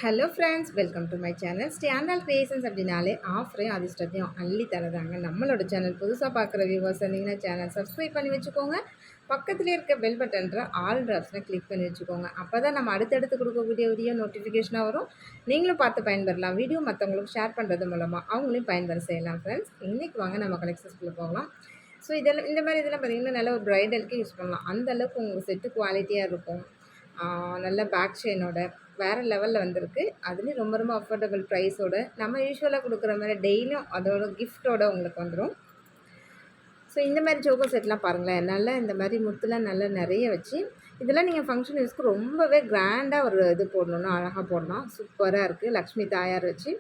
Hello friends, welcome to my channel. Standard creations அப்படின்னாலே ஆஃபரையும் அதிர்ஷ்டத்தையும் அள்ளி தரதாங்க. நம்மளோட சேனல் புதுசாக பார்க்குற வியூவர்ஸ் இருந்தீங்கன்னா சேனல் சப்ஸ்கிரைப் பண்ணி வச்சுக்கோங்க. பக்கத்துலேயே இருக்க பெல் பட்டன்ற ஆல் ஆப்ஷனை கிளிக் பண்ணி வச்சுக்கோங்க. அப்போ தான் நம்ம அடுத்தடுத்து கொடுக்கக்கூடிய வீடியோ நோட்டிஃபிகேஷனாக வரும். நீங்களும் பார்த்து பயன்பெறலாம். வீடியோ மற்றவங்களுக்கு ஷேர் பண்ணுறது மூலமாக அவங்களையும் பயன்பெற செய்யலாம். ஃப்ரெண்ட்ஸ், இன்றைக்கி வாங்க நம்ம கலெக்ஷன்ஸ்குள்ளே போகலாம். ஸோ இந்த மாதிரி இதெல்லாம் பார்த்திங்கன்னா நல்ல ஒரு ப்ரைடலுக்கு யூஸ் பண்ணலாம். அந்தளவுக்கு உங்கள் செட்டு குவாலிட்டியாக இருக்கும். நல்ல பேக் செயினோட வேறு லெவலில் வந்திருக்கு. அதுலேயும் ரொம்ப ரொம்ப அஃபோர்டபுள் ப்ரைஸோட நம்ம யூஸ்வலாக கொடுக்குற மாதிரி டெய்லியும் அதோட கிஃப்ட்டோட உங்களுக்கு வந்துடும். ஸோ இந்த மாதிரி ஜோக்கோ செட்லாம் பாருங்களேன், நல்லா இந்த மாதிரி முத்துலாம் நல்லா நிறைய வச்சு இதெல்லாம் நீங்கள் ஃபங்க்ஷன் யூஸ்க்கு ரொம்பவே கிராண்டாக ஒரு இது போடணுன்னா அழகாக போடலாம். சூப்பராக இருக்குது. லக்ஷ்மி தாயார் வச்சு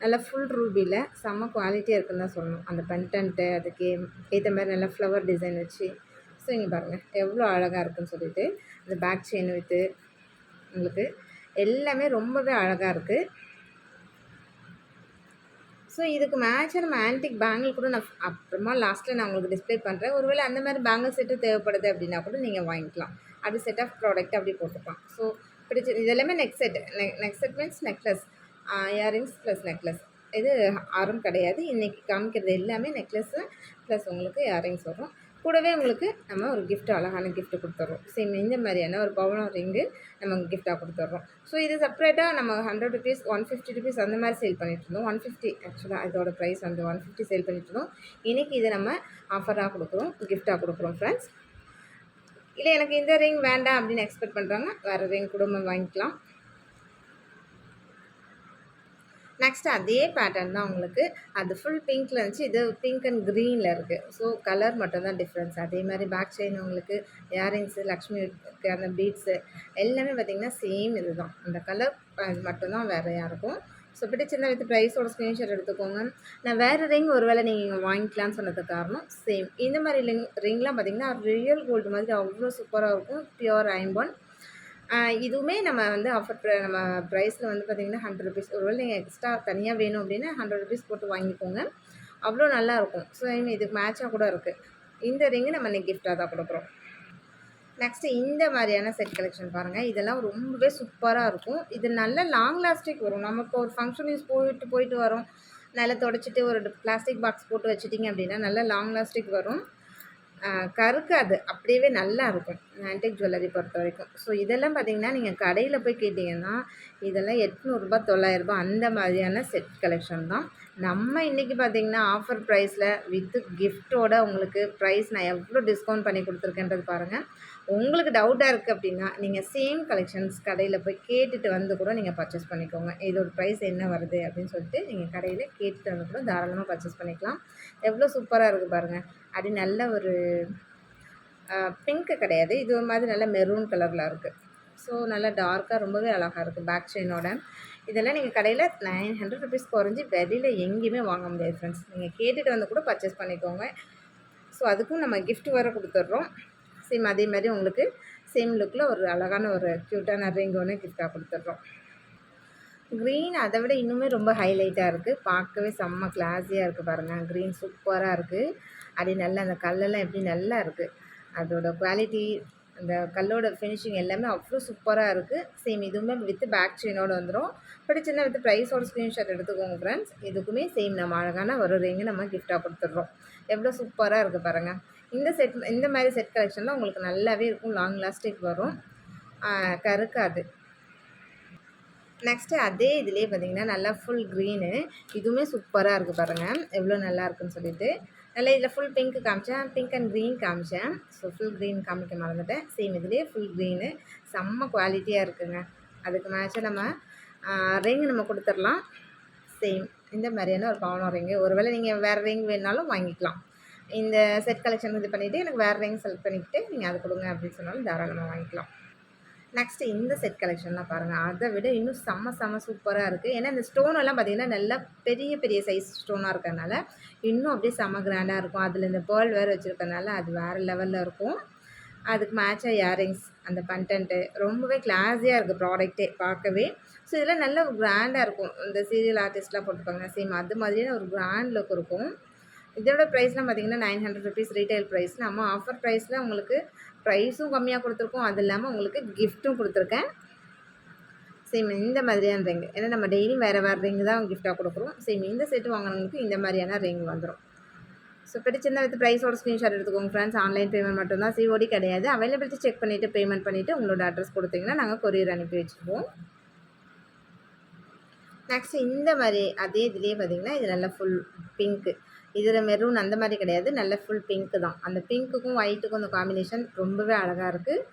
நல்லா ஃபுல் ரூபியில் செம்ம குவாலிட்டியாக இருக்குன்னு தான் சொல்லணும். அந்த பென்டன்ட்டு அதுக்கு ஏற்ற மாதிரி நல்லா ஃப்ளவர் டிசைன் வச்சு ஸோ இங்கே பாருங்கள் எவ்வளோ அழகாக இருக்குதுன்னு சொல்லிட்டு அந்த பேக் செயின் வித்து உங்களுக்கு எல்லாமே ரொம்பவே அழகாக இருக்குது. ஸோ இதுக்கு மேட்சாக நம்ம ஆன்டிக் பேங்கிள் கூட நான் அப்புறமா லாஸ்ட்டில் நான் உங்களுக்கு டிஸ்பிளே பண்ணுறேன். ஒருவேளை அந்த மாதிரி பேங்கிள் செட்டு தேவைப்படுது அப்படின்னா கூட நீங்கள் வாங்கிக்கலாம். அது செட் ஆஃப் ப்ராடக்ட் அப்படி போட்டுக்கலாம். ஸோ பிடிச்சி இது எல்லாமே neck set. Neck set means necklace, earrings plus necklace. இது ஆரம் கிடையாது. இன்றைக்கி காமிக்கிறது எல்லாமே நெக்லஸ்ஸு ப்ளஸ் உங்களுக்கு இயரிங்ஸ் வரும். கூடவே உங்களுக்கு நம்ம ஒரு கிஃப்ட் அழகான கிஃப்ட் கொடுத்துட்றோம். சேம் இந்த மாதிரியான ஒரு பவுனம் ரிங்கு நம்ம கிஃப்டாக கொடுத்துட்றோம். ஸோ இது செப்பரேட்டாக நம்ம ₹100 ₹150 அந்த மாதிரி சேல் பண்ணிட்டுருந்தோம். 150 ஆக்சுவலாக இதோட ப்ரைஸ் வந்து 150 சேல் பண்ணிட்டுருந்தோம். இன்றைக்கி இதை நம்ம ஆஃபராக கொடுக்குறோம், கிஃப்டாக கொடுக்குறோம் ஃப்ரெண்ட்ஸ். இல்லை எனக்கு இந்த ரிங் வேண்டாம் அப்படின்னு எக்ஸ்பெக்ட் பண்ணுறாங்க, வேறு ரிங் கூட வாங்கிக்கலாம். நெக்ஸ்ட் அதே பேட்டர்ன் தான் உங்களுக்கு. அது ஃபுல் பிங்க்கில் இருந்துச்சு, இது பிங்க் அண்ட் க்ரீனில் இருக்குது. ஸோ கலர் மட்டும்தான் டிஃப்ரென்ஸ். அதே மாதிரி பேக் செயின் உங்களுக்கு இயரிங்ஸு, லக்ஷ்மிக்கு அந்த பீட்ஸு எல்லாமே பார்த்திங்கன்னா சேம் இது தான். அந்த கலர் மட்டும்தான் வேறையாக இருக்கும். ஸோ பிடிச்சிருந்தா வித் ப்ரைஸோட ஸ்க்ரீன்ஷாட் எடுத்துக்கோங்க. நான் வேறு ரிங் ஒரு வேளை நீங்கள் வாங்கிக்கலான்னு சொன்னதுக்கு காரணம் சேம். இந்த மாதிரி ரிங்லாம் பார்த்திங்கன்னா ரியல் கோல்டு மாதிரி அவ்வளோ சூப்பராக இருக்கும். பியூர் ஐம்பொன். இதுவுமே நம்ம வந்து நம்ம ப்ரைஸில் வந்து பார்த்திங்கன்னா ₹100. ஒருவேளை நீங்கள் எக்ஸ்ட்ரா தனியாக வேணும் அப்படின்னா ₹100 போட்டு வாங்கிக்கோங்க. அவ்வளோ நல்லாயிருக்கும். ஸோ இதுக்கு மேட்சாக கூட இருக்குது. இந்த ரிங்கு நம்ம இன்றைக்கி கிஃப்டாக தான் கொடுக்குறோம். நெக்ஸ்ட்டு இந்த மாதிரியான செட் கலெக்ஷன் பாருங்கள். இதெல்லாம் ரொம்பவே சூப்பராக இருக்கும். இது நல்ல லாங் லாஸ்டிக் வரும். நமக்கு ஒரு ஃபங்க்ஷன் யூஸ் போயிட்டு வரோம். நல்லா தொடச்சிட்டு ஒரு பிளாஸ்டிக் பாக்ஸ் போட்டு வச்சுட்டிங்க அப்படின்னா நல்லா லாங் லாஸ்டிக் வரும். கருக்காது. அப்படியே நல்லா இருக்கும் ஆன்டிக் ஜுவல்லரி பொறுத்த வரைக்கும். ஸோ இதெல்லாம் பார்த்திங்கன்னா நீங்கள் கடையில் போய் கேட்டிங்கன்னா இதெல்லாம் ₹800 ₹900 அந்த மாதிரியான செட் கலெக்ஷன் தான். நம்ம இன்றைக்கி பார்த்திங்கன்னா ஆஃபர் ப்ரைஸில் வித்து கிஃப்ட்டோட உங்களுக்கு ப்ரைஸ் நான் எவ்வளோ டிஸ்கவுண்ட் பண்ணி கொடுத்துருக்கேன்றது பாருங்கள். உங்களுக்கு டவுட்டாக இருக்குது அப்படின்னா நீங்கள் சேம் கலெக்ஷன்ஸ் கடையில் போய் கேட்டுட்டு வந்து கூட நீங்கள் பர்ச்சேஸ் பண்ணிக்கோங்க. இதோட ப்ரைஸ் என்ன வருது அப்படின்னு சொல்லிட்டு நீங்கள் கடையில் கேட்டுட்டு வந்து கூட தாராளமாக பர்ச்சேஸ் பண்ணிக்கலாம். எவ்வளோ சூப்பராக இருக்குது பாருங்கள். அது நல்ல ஒரு பிங்க்கு கிடையாது, இது ஒரு மாதிரி நல்ல மெரூன் கலரில் இருக்குது. ஸோ நல்லா டார்க்காக ரொம்பவே அழகாக இருக்குது பேக் செயினோட. இதெல்லாம் நீங்கள் கடையில் ₹900 குறைஞ்சி வெளியில் எங்கேயுமே வாங்க முடியாது ஃப்ரெண்ட்ஸ். நீங்கள் கேட்டுட்டு வந்து கூட பர்ச்சேஸ் பண்ணிக்கோங்க. ஸோ அதுக்கும் நம்ம கிஃப்ட் வேறு கொடுத்துட்றோம். சேம் அதே மாதிரி உங்களுக்கு சேம் லுக்கில் ஒரு அழகான ஒரு க்யூட்டான ரிங் ஒன்று கிஃப்டாக கொடுத்துட்றோம். க்ரீன் அதை விட இன்னுமே ரொம்ப ஹைலைட்டாக இருக்குது. பார்க்கவே செம்ம கிளாஸியாக இருக்குது பாருங்கள். க்ரீன் சூப்பராக இருக்குது. அப்படி நல்லா அந்த கல்லெல்லாம் எப்படி நல்லா இருக்குது. அதோட குவாலிட்டி, அந்த கல்லோட ஃபினிஷிங் எல்லாமே அவ்வளோ சூப்பராக இருக்குது. சேம் இதுவுமே வித் பேக் செயினோடு வந்துடும். பிடிச்சிருந்தா வித் ப்ரைஸோட ஸ்க்ரீன்ஷாட் எடுத்துக்கோங்க ஃப்ரெண்ட்ஸ். இதுக்குமே சேம் நம்ம அழகான ஒரு ரிங்கு நம்ம கிஃப்டாக கொடுத்துட்றோம். எவ்வளோ சூப்பராக இருக்குது பாருங்கள். இந்த மாதிரி செட் கலெக்ஷன்லாம் உங்களுக்கு நல்லாவே இருக்கும். லாங் லாஸ்டிக் வரும், கருக்காது. நெக்ஸ்ட்டு அதே இதிலே பார்த்திங்கன்னா நல்லா ஃபுல் க்ரீனு. இதுவுமே சூப்பராக இருக்குது பாருங்கள், எவ்வளோ நல்லா இருக்குன்னு சொல்லிட்டு. நல்லா இதில் ஃபுல் பிங்க் காமிச்சேன், பிங்க் அண்ட் க்ரீன் காமிச்சேன். ஸோ ஃபுல் க்ரீன் காமிக்க மறந்துட்டேன். சேம் இதிலே ஃபுல் க்ரீனு செம்ம குவாலிட்டியாக இருக்குங்க. அதுக்கு மேட்சாக நம்ம ரிங் நம்ம கொடுத்துடலாம். சேம் இந்த மாதிரியான ஒரு பவுனம் ரிங்கு. ஒருவேளை நீங்கள் வேறு ரிங் வேணுனாலும் வாங்கிக்கலாம். இந்த செட் கலெக்ஷன் இது பண்ணிவிட்டு எனக்கு வேறு ரிங் செலக்ட் பண்ணிக்கிட்டு நீங்கள் அதை கொடுங்க அப்படின்னு சொன்னாலும் தாராளமாக வாங்கிக்கலாம். நெக்ஸ்ட்டு இந்த செட் கலெக்ஷன்லாம் பாருங்கள். அதை விட இன்னும் செம்ம சூப்பராக இருக்குது. ஏன்னா இந்த ஸ்டோனெல்லாம் பார்த்திங்கன்னா நல்லா பெரிய பெரிய சைஸ் ஸ்டோனாக இருக்கிறதுனால இன்னும் அப்படியே செம்ம கிராண்டாக இருக்கும். அதில் இந்த பேர்ல் வேறு வச்சுருக்கனால அது வேறு லெவலில் இருக்கும். அதுக்கு மேட்சாக இயரிங்ஸ், அந்த பண்டன்ட்டு ரொம்பவே கிளாஸியாக இருக்குது ப்ராடக்ட்டே பார்க்கவே. ஸோ இதெல்லாம் நல்ல கிராண்டாக இருக்கும். இந்த சீரியல் ஆர்டிஸ்ட்லாம் போட்டுப்பாங்க சேம் அது மாதிரியான ஒரு கிராண்ட் லுக் இருக்கும். இதோட ப்ரைஸ்லாம் பார்த்திங்கன்னா ₹900 ரீட்டைல் ப்ரைஸ். நம்ம ஆஃபர் ப்ரைஸில் உங்களுக்கு ப்ரைஸும் கம்மியாக கொடுத்துருக்கோம். அது இல்லாமல் உங்களுக்கு கிஃப்ட்டும் கொடுத்துருக்கேன். சேம் இந்த மாதிரியான ரிங். ஏன்னா நம்ம டெய்லியும் வேறு வேறு ரிங் தான் கிஃப்ட்டாக கொடுக்குறோம். சேம் இந்த செட்டு வாங்குறவங்களுக்கு இந்த மாதிரியான ரிங் வந்துடும். ஸோ பிடிச்சிருந்தா வித் ப்ரைஸோட ஸ்க்ரீன்ஷாட் எடுத்துக்கோங்க ஃப்ரெண்ட்ஸ். ஆன்லைன் பேமெண்ட் மட்டும்தான், சிஓடி கிடையாது. அவைலபிலிட்டி செக் பண்ணிவிட்டு பேமெண்ட் பண்ணிவிட்டு உங்களோட அட்ரஸ் கொடுத்தீங்கன்னா நாங்கள் கொரியர் அனுப்பி வச்சுருவோம். நெக்ஸ்ட் இந்த மாதிரி அதே இதுலேயே பார்த்தீங்கன்னா இது நல்லா ஃபுல் பிங்க்கு. இதில் மெரூன் அந்த மாதிரி கிடையாது, நல்ல ஃபுல் பிங்க்கு தான். அந்த பிங்க்குக்கும் ஒயிட்டுக்கும் அந்த காம்பினேஷன் ரொம்பவே அழகாக இருக்குது.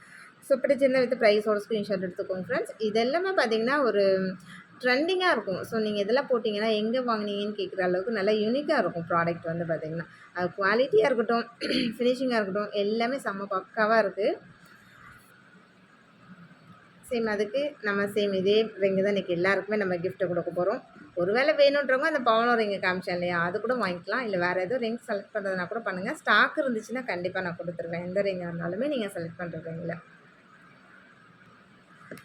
ஸோ பிடிச்சிருந்தா வித் ப்ரைஸோட ஸ்க்ரீன்ஷாட் எடுத்துக்கோங்க ஃப்ரெண்ட்ஸ். இது எல்லாமே பார்த்தீங்கன்னா ஒரு ட்ரெண்டிங்காக இருக்கும். ஸோ நீங்கள் இதெல்லாம் போட்டிங்கன்னா எங்கே வாங்கினீங்கன்னு கேட்குற அளவுக்கு நல்லா யூனிக்காக இருக்கும் ப்ராடக்ட் வந்து பார்த்திங்கன்னா. அது குவாலிட்டியாக இருக்கட்டும், ஃபினிஷிங்காக இருக்கட்டும், எல்லாமே செம்ம பக்காவாக இருக்குது. சேம் அதுக்கு நம்ம சேம் இதே ரிங்கு தான் இன்றைக்கி எல்லாருக்குமே நம்ம கிஃப்ட்டை கொடுக்க போகிறோம். ஒருவேளை வேணுன்றவங்க அந்த பவளம் ரிங்கு காமிச்சேன் இல்லையா, அது கூட வாங்கிக்கலாம். இல்லை வேறு எதுவும் ரிங் செலக்ட் பண்ணுறதுனா கூட பண்ணுங்கள். ஸ்டாக் இருந்துச்சுன்னா கண்டிப்பாக நான் கொடுத்துருவேன். எந்த ரிங்காக இருந்தாலுமே நீங்கள் செலக்ட் பண்ணுற ரிங்கில்.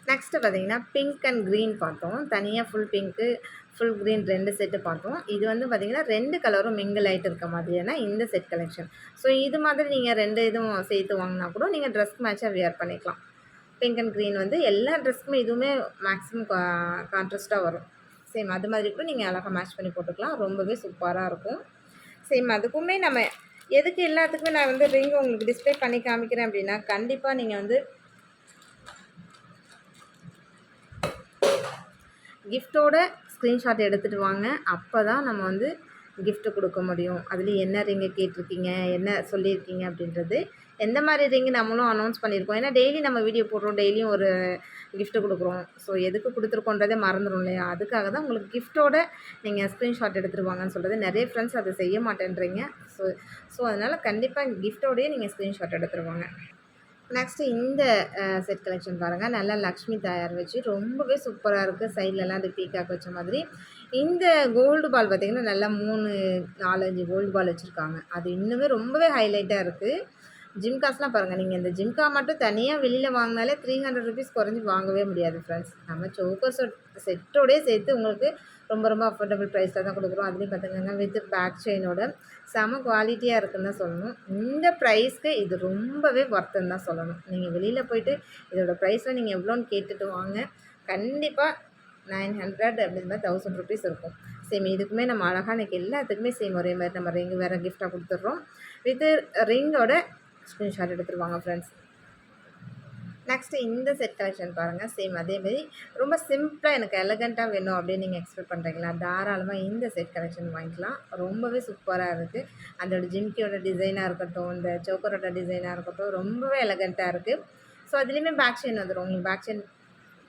நெக்ஸ்ட்டு பார்த்தீங்கன்னா பிங்க் அண்ட் க்ரீன் பார்த்தோம். தனியாக full pink full green 2 set பார்த்தோம். இது வந்து பார்த்திங்கன்னா 2 கலரும் மிங்கிள் ஆகிட்டு இருக்க மாதிரியான இந்த செட் கலெக்ஷன். ஸோ இது மாதிரி நீங்கள் 2 இதுவும் சேர்த்து வாங்கினா கூட நீங்கள் ட்ரெஸ்க்கு மேட்சாக வியர் பண்ணிக்கலாம். பிங்க் அண்ட் க்ரீன் வந்து எல்லா ட்ரெஸ்க்குமே இதுவுமே மேக்ஸிமம் கான்ட்ராஸ்ட்டாக வரும். சேம் அது மாதிரி கூட நீங்கள் அழகாக மேட்ச் பண்ணி போட்டுக்கலாம். ரொம்பவே சூப்பராக இருக்கும். சேம் அதுக்குமே நம்ம எதுக்கு எல்லாத்துக்குமே நான் வந்து ரிங் உங்களுக்கு டிஸ்பிளே பண்ணி காமிக்கிறேன் அப்படின்னா, கண்டிப்பாக நீங்கள் வந்து கிஃப்ட்டோட ஸ்க்ரீன்ஷாட் எடுத்துகிட்டு வாங்க. அப்போ தான் நம்ம வந்து கிஃப்ட்டு கொடுக்க முடியும். அதுலேயும் என்ன ரிங்கு கேட்டிருக்கீங்க, என்ன சொல்லியிருக்கீங்க அப்படின்றது, எந்த மாதிரி ரிங்கு நம்மளும் அனௌன்ஸ் பண்ணியிருக்கோம். ஏன்னா டெய்லி நம்ம வீடியோ போடுறோம், டெய்லியும் ஒரு கிஃப்ட்டு கொடுக்குறோம். ஸோ எதுக்கு கொடுத்துருக்கோன்றதே மறந்துடும் இல்லையா? அதுக்காக தான் உங்களுக்கு கிஃப்ட்டோட நீங்கள் ஸ்க்ரீன்ஷாட் எடுத்துகிட்டு வாங்கன்னு சொல்கிறது. நிறைய ஃப்ரெண்ட்ஸ் அதை செய்ய மாட்டேன்றீங்க. ஸோ அதனால் கண்டிப்பாக கிஃப்ட்டோடையே நீங்கள் ஸ்க்ரீன்ஷாட் எடுத்துகிட்டு வாங்க. நெக்ஸ்ட்டு இந்த செட் கலெக்ஷன் பாருங்கள். நல்லா லக்ஷ்மி தாயார் வச்சு ரொம்பவே சூப்பராக இருக்குது. சைட்லலாம் அது பீகாக் வச்ச மாதிரி. இந்த கோல்டு பால் பார்த்திங்கன்னா நல்லா 3, 4, 5 கோல்டு பால் வச்சுருக்காங்க. அது இன்னுமே ரொம்பவே ஹைலைட்டாக இருக்குது. ஜிம்காஸ்லாம் பாருங்கள். நீங்கள் இந்த ஜிம்கா மட்டும் தனியாக வெளியில் வாங்கினாலே 300 ருபீஸ் குறைஞ்சி வாங்கவே முடியாது ஃப்ரெண்ட்ஸ். நம்ம சோக்கர் செட்டோடயே சேர்த்து உங்களுக்கு ரொம்ப ரொம்ப அஃபோர்டபுள் ப்ரைஸில் தான் கொடுக்குறோம். அதுலேயும் பார்த்துக்கோங்க வித் பேக் செயினோட செம குவாலிட்டியாக இருக்குதுன்னு தான் சொல்லணும். இந்த ப்ரைஸ்க்கு இது ரொம்பவே ஒர்த்துன்னு தான் சொல்லணும். நீங்கள் வெளியில் போய்ட்டு இதோட ப்ரைஸில் நீங்கள் எவ்வளோன்னு கேட்டுட்டு வாங்க. கண்டிப்பாக 900 அப்படின்ற மாதிரி 1000 ருபீஸ் இருக்கும். சேம் இதுக்குமே நம்ம அழகாக இன்றைக்கி எல்லாத்துக்குமே சேம் ஒரே மாதிரி நம்ம ரிங் வேறு கிஃப்டாக கொடுத்துட்றோம். வித் ரிங்கோட ஸ்க்ரீன்ஷாட் எடுத்துருவாங்க ஃப்ரெண்ட்ஸ். நெக்ஸ்ட்டு இந்த செட் கலெக்ஷன் பாருங்கள். சேம் அதேமாரி ரொம்ப சிம்பிளாக எனக்கு எலகண்ட்டாக வேணும் அப்படின்னு நீங்கள் எக்ஸ்பெக்ட் பண்ணுறீங்களா, தாராளமாக இந்த செட் கலெக்ஷன் வாங்கிக்கலாம். ரொம்பவே சூப்பராக இருக்குது. அதோட ஜிம்கியோட டிசைனாக இருக்கட்டும், இந்த சோக்கரோட டிசைனாக இருக்கட்டும், ரொம்பவே எலகண்ட்டாக இருக்குது. ஸோ அதுலேயுமே பேக் செயின் வந்துடும். உங்களுக்கு பேக் செயின்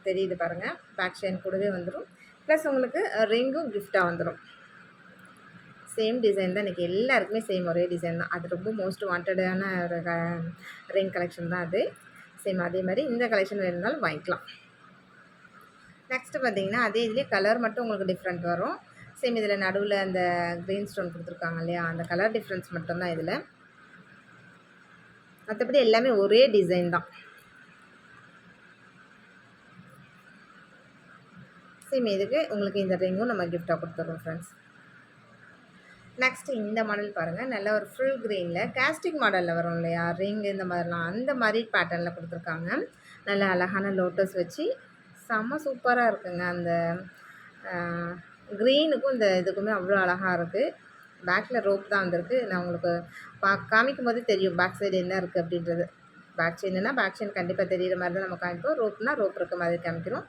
தெரியுது பாருங்கள். பேக் செயின் கூடவே வந்துடும். ப்ளஸ் உங்களுக்கு ரிங்கும் கிஃப்டாக வந்துடும். சேம் டிசைன் தான் இன்றைக்கி எல்லாருக்குமே சேம் ஒரே டிசைன் தான். அது ரொம்ப மோஸ்ட் வாண்டடான ஒரு ரிங் கலெக்ஷன் தான் அது. சேம் அதே மாதிரி இந்த கலெக்ஷன் வேணுனாலும் வாங்கிக்கலாம். நெக்ஸ்ட்டு பார்த்தீங்கன்னா அதே இதுலேயே கலர் மட்டும் உங்களுக்கு டிஃப்ரெண்ட் வரும். சேம் இதில் நடுவில் அந்த க்ரீன் ஸ்டோன் கொடுத்துருக்காங்க இல்லையா, அந்த கலர் டிஃப்ரென்ஸ் மட்டும்தான் இதில். மற்றபடி எல்லாமே ஒரே டிசைன் தான். சேம் இதுக்கு உங்களுக்கு இந்த ரிங்கும் நம்ம கிஃப்டாக கொடுத்துட்றோம் ஃப்ரெண்ட்ஸ். நெக்ஸ்ட்டு இந்த மாடல் பாருங்கள். நல்ல ஒரு ஃபுல் க்ரீனில் கேஸ்டிக் மாடலில் வரும் இல்லையா ரிங், இந்த மாதிரிலாம் அந்த மாதிரி பேட்டர்னில் கொடுத்துருக்காங்க. நல்ல அழகான லோட்டஸ் வச்சு செம்ம சூப்பராக இருக்குங்க. அந்த க்ரீனுக்கும் இந்த இதுக்குமே அவ்வளோ அழகாக இருக்குது. பேக்கில் ரோப் தான் வந்திருக்கு. நான் உங்களுக்கு காமிக்கும் போது தெரியும் பேக் சைடு என்ன இருக்குது அப்படின்றது. பேக் செயின்னா பேக் செயின் கண்டிப்பாக தெரிகிற மாதிரி தான் நம்ம காமிப்போம். ரோப்னா ரோப் இருக்க மாதிரி காமிக்கிறோம்.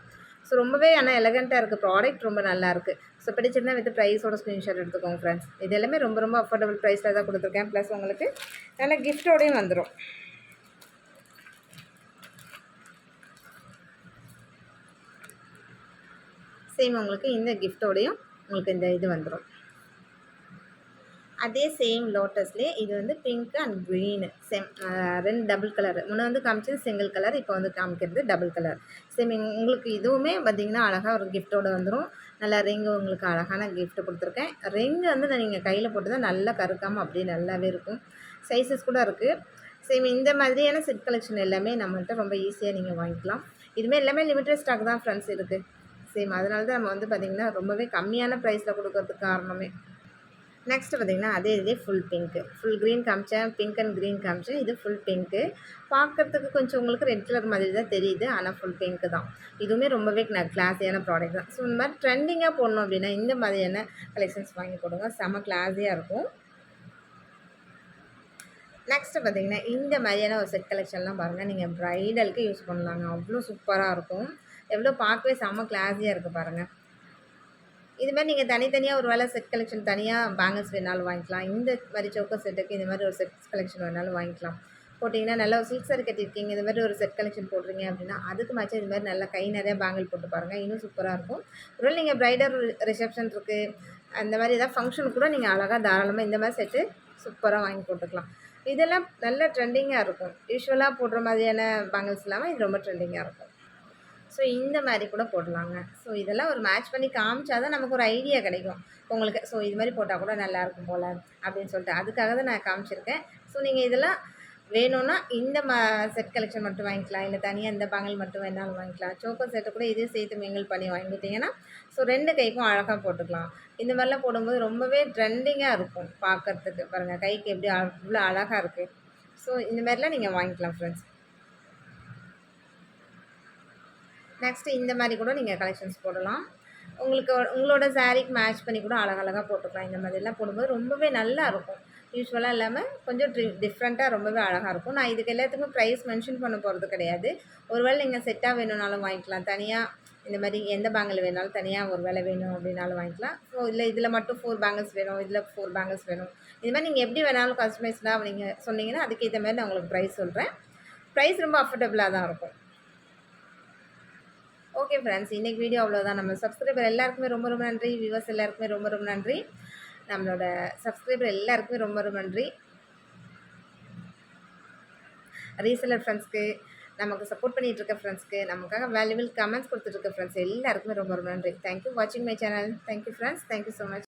ஸோ ரொம்பவே ஆனால் எலகண்ட்டாக இருக்குது. ப்ராடக்ட் ரொம்ப நல்லாயிருக்கு. ஸோ பிடிச்சிருந்தா வித் ப்ரைஸோட ஸ்க்ரீன்ஷாட் எடுத்துக்கோங்க ஃப்ரெண்ட்ஸ். இது எல்லாமே ரொம்ப ரொம்ப அஃபோர்டபுள் ப்ரைஸில் தான் கொடுத்துருக்கேன். ப்ளஸ் உங்களுக்கு நல்ல கிஃப்ட்டோடையும் வந்துடும். சேம் உங்களுக்கு இந்த கிஃப்ட்டோடையும் உங்களுக்கு இந்த இது வந்துடும். அதே சேம் லோட்டஸ்லேயே இது வந்து pink and green same 2 double colour. முன்னே வந்து காமிச்சது சிங்கிள் கலர், இப்போ வந்து காமிக்கிறது டபுள் கலர். சேம் உங்களுக்கு இதுவுமே பார்த்திங்கன்னா அழகாக ஒரு கிஃப்ட்டோடு வந்துடும். நல்லா ரிங்கு உங்களுக்கு அழகான கிஃப்ட்டு கொடுத்துருக்கேன். ரிங்கு வந்து நீங்கள் கையில் போட்டு தான் நல்லா கருக்காமல் அப்படியே நல்லாவே இருக்கும். சைஸஸ் கூட இருக்குது. சேம் இந்த மாதிரியான செட் கலெக்ஷன் எல்லாமே நம்மள்கிட்ட ரொம்ப ஈஸியாக நீங்கள் வாங்கிக்கலாம். இதுமாதிரி எல்லாமே லிமிட்டட் ஸ்டாக் தான் ஃப்ரெண்ட்ஸ் இருக்குது. சேம் அதனால தான் நம்ம வந்து பார்த்திங்கன்னா ரொம்பவே கம்மியான ப்ரைஸில் கொடுக்கறதுக்கு காரணமே. நெக்ஸ்ட்டு பார்த்தீங்கன்னா, அதே இதே ஃபுல் பிங்க்கு. ஃபுல் க்ரீன் காமிச்சேன், பிங்க் அண்ட் க்ரீன் காமிச்சேன். இது ஃபுல் பிங்க்கு. பார்க்கறதுக்கு கொஞ்சம் உங்களுக்கு ரெட் கலர் மாதிரி தான் தெரியுது. ஆனா ஃபுல் பிங்க்கு தான். இதுவுமே ரொம்பவே கிளாஸியான ப்ராடக்ட் தான். ஸோ இந்த மாரி ட்ரெண்டிங்கா போடணும் அப்டின்னா, இந்த மாதிரியான கலெக்ஷன்ஸ் வாங்கி போடுங்க. செம்ம கிளாஸியா இருக்கும். நெக்ஸ்ட்டு பார்த்தீங்கன்னா, இந்த மாதிரியான ஒரு செட் கலெக்ஷன்லாம் பாருங்கள். நீங்கள் ப்ரைடலுக்கு யூஸ் பண்ணலாங்க. அவ்வளோ சூப்பரா இருக்கும். எவ்வளோ பார்க்கவே செம்ம கிளாஸியா இருக்கு பாருங்க. இது மாரி நீங்க தனித்தனியா ஒரு வேள செட் கலெக்ஷன் தனியா பேங்கிள்ஸ் வேணாலும் வாங்கிக்கலாம். இந்த மாரி சோக்கர் செட்டுக்கு இந்த மாரி ஒரு செட் கலெக்ஷன் வேணாலும் வாங்கிக்கலாம். போட்டிங்கன்னா நல்லா ஒரு சில்க் சாரி கட்டியிருக்கீங்க. இந்த மாரி ஒரு செட் கலெக்ஷன் போடுறீங்க அப்படின்னா, அதுக்கு மேட்சா இது மாரி நல்லா கை நெறைய பேங்கிள் போட்டு பாருங்க. இன்னும் சூப்பரா இருக்கும். ஒருவேள நீங்க பிரைடல் ரிசப்ஷன் இருக்கு. அந்த மாரி ஏதாவது ஃபங்ஷன் கூட நீங்க அழகா தாராளமா இந்த மாரி செட்டு சூப்பரா வாங்கி போட்டுக்கலாம். இதெல்லாம் நல்ல ட்ரெண்டிங்கா இருக்கும். யூசுவலா போடுற மாதிரியான பேங்கிள்ஸ் இல்லாம இது ரொம்ப ட்ரெண்டிங்கா இருக்கும். ஸோ இந்த மாரி கூட போடலாங்க. ஸோ இதெல்லாம் ஒரு மேட்ச் பண்ணி காமிச்சா தான் நமக்கு ஒரு ஐடியா கிடைக்கும். உங்களுக்கு ஸோ இது மாரி போட்டா கூட நல்லாயிருக்கும் போல அப்படின்னு சொல்லிட்டு. அதுக்காக தான் நான் காமிச்சிருக்கேன். ஸோ நீங்க இதெல்லாம் வேணும்னா இந்த செட் கலெக்ஷன் மட்டும் வாங்கிக்கலாம். இல்ல தனியா இந்த பேங்கிள் மட்டும் வேணாலும் வாங்கிக்கலாம். சோக்கர் செட்டு கூட இதையும் சேர்த்து மிங்கிள் பண்ணி வாங்கிட்டீங்கன்னா, ஸோ 2 கைக்கும் அழகா போட்டுக்கலாம். இந்த மாரிலாம் போடும்போது ரொம்பவே ட்ரெண்டிங்கா இருக்கும் பார்க்கறதுக்கு. பாருங்க கைக்கு எப்படி அவ்வளோ அழகா இருக்கு. ஸோ இந்த மாரிலாம் நீங்க வாங்கிக்கலாம் ஃப்ரெண்ட்ஸ். நெக்ஸ்ட்டு இந்த மாரி கூட நீங்க கலெக்ஷன்ஸ் போடலாம். உங்களுக்கு உங்களோட சாரீக்கு மேட்ச் பண்ணி கூட அழகழகா போட்டுக்கலாம். இந்த மாதிரிலாம் போடும்போது ரொம்பவே நல்லா இருக்கும். யூசுவலா இல்லாம கொஞ்சம் டிஃப்ரெண்ட்டா ரொம்பவே அழகா இருக்கும். நான் இதுக்கு எல்லாத்துக்கும் ப்ரைஸ் மென்ஷன் பண்ண போறது கிடையாது. ஒரு வேள நீங்க செட்டா வேணும்னாலும் வாங்கிக்கலாம். தனியா இந்த மாரி எந்த பேங்கிள் வேணாலும் தனியா ஒரு வேள வேணும் அப்டின்னாலும் வாங்கிக்கலாம். ஸோ இல்ல இதில மட்டும் 4 பேங்கிள்ஸ் வேணும், இதில 4 பேங்கிள்ஸ் வேணும். இது மாரி நீங்க எப்படி வேணாலும் கஸ்டமைஸ்டா நீங்க சொன்னீங்கன்னா, அதுக்கு ஏத்த மாரி நான் உங்களுக்கு ப்ரைஸ் சொல்றேன். ப்ரைஸ் ரொம்ப அஃபோர்டபுளா தான் இருக்கும். Okay friends. இன்னைக்கு வீடியோ அவ்வளோதான். நம்ம சப்ஸ்கிரைபர் எல்லாருக்குமே ரொம்ப ரொம்ப நன்றி. வியூவர்ஸ் எல்லாருக்குமே ரொம்ப ரொம்ப நன்றி. நம்மளோட சப்ஸ்கிரைபர் எல்லாருக்குமே ரொம்ப ரொம்ப நன்றி. ரீசெல்லர் ஃப்ரெண்ட்ஸ்க்கு, நமக்கு சப்போர்ட் பண்ணிட்டு இருக்க ஃப்ரெண்ட்ஸ்க்கு, நமக்காக வேல்யூபிள் கமெண்ட்ஸ் குடுத்துட்டு இருக்க ஃப்ரெண்ட்ஸ் எல்லாருக்குமே ரொம்ப ரொம்ப நன்றி. தேங்க் யூ வாட்சிங் my channel. Thank you friends. Thank you so much.